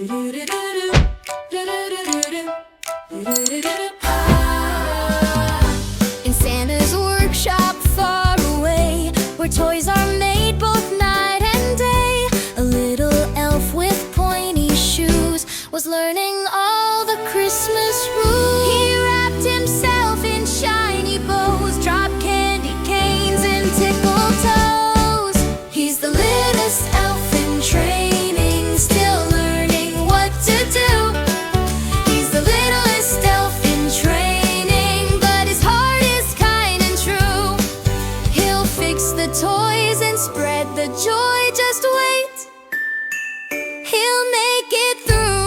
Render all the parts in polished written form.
In Santa's workshop far away, where toys are made both night and day, a little elf with pointy shoes was learning all the Christmas rules. He wrapped himself in shiny bows, dropped candy canes and tickled toes. He's the littlest elf in training, still learning what to do. He's the littlest elf in training, but his heart is kind and true. He'll fix the toys and spread the joy, just wait. He'll make it through.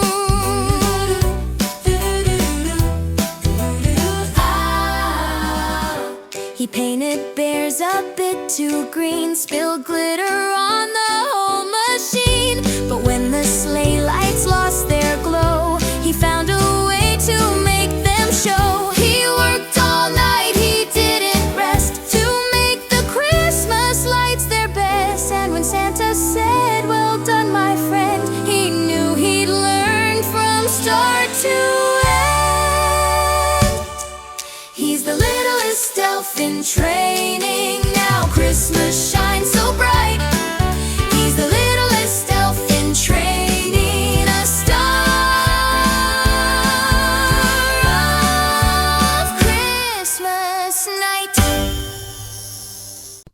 He painted bears a bit too green, spilled glitter on the whole machine. But when the sleigh lights lost their glow, he found a way to make them show. He worked all night, he didn't rest, to make the Christmas lights their best. And when Santa said, "Well done, my friend," he knew he'd learned from start to end. He's the littlest elf in training, now Christmas shines so bright. He's the littlest elf in training, a star of Christmas night.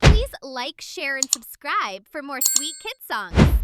Please like, share, and subscribe for more sweet kid songs.